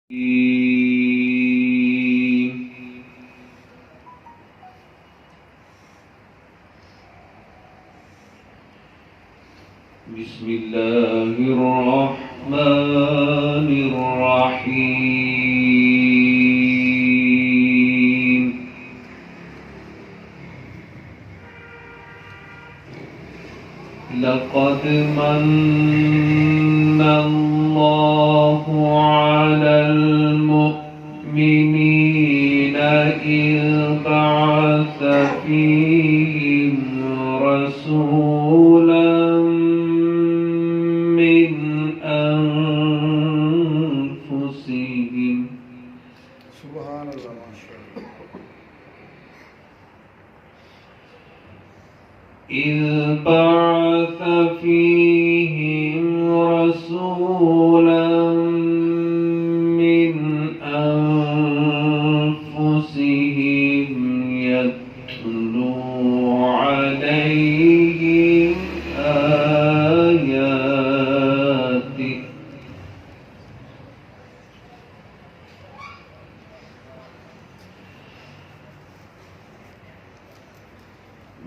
بسم الله الرحمن الرحيم. لقد من الله على المؤمنين إذ بعث فيهم رسولا من أنفسهم. سبحان الله ما شاء الله. إذ بعث فيهم رسولا من أنفسهم يتلو عليهم آياته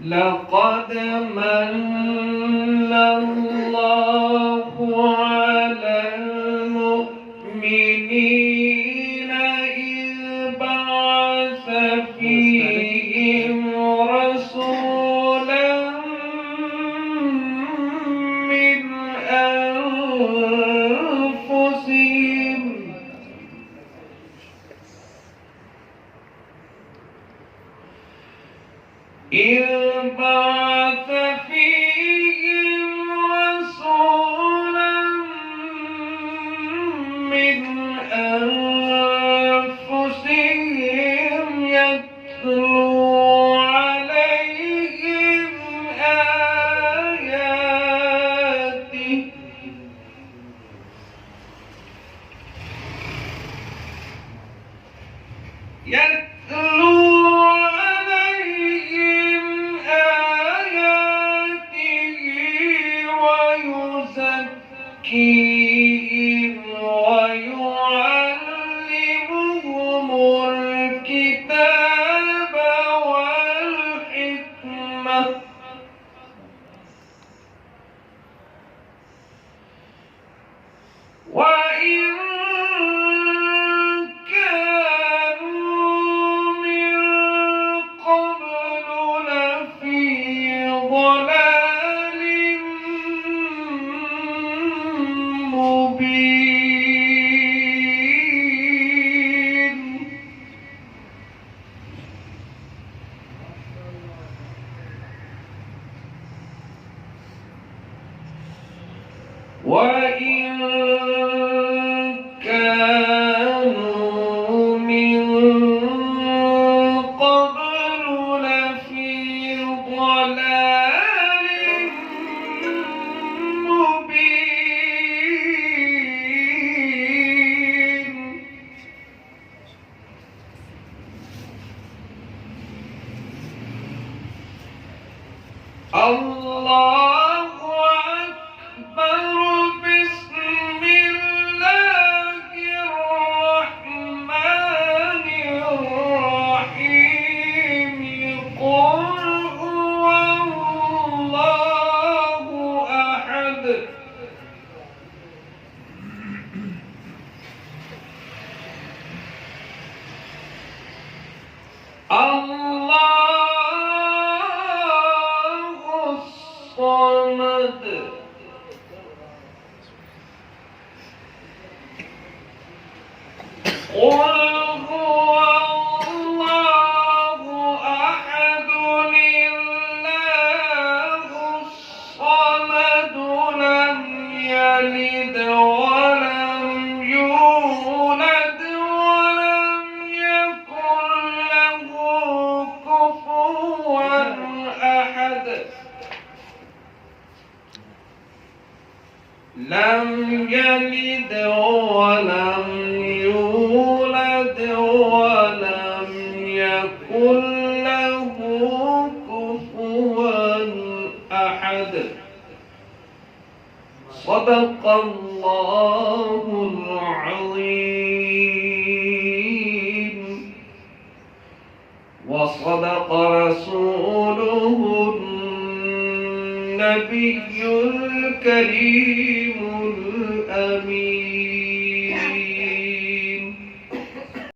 لقد من الله على المؤمنين إذ بعث فيهم رسولا من أنفسهم إذ بعث فيهم رسولا من أنفسهم يتلو عليهم آياته ويزكيهم ويعلمهم الكتاب والحكمة وإن كانوا من قبل لفي ضلال مبين. وإن كانوا من قبل لفي ضلال مبين. الله أكبر. بسم الله الرحمن الرحيم. قل هو الله أحد الله الصمد قل هو الله أحد الله الصمد لم يلد ولم يولد ولم يكن له كفوا أحد. لم يلد ولم يولد ولم يكن له كفوا أحد. صدق الله العظيم. وصدق رسوله النبي الكريم الأمين.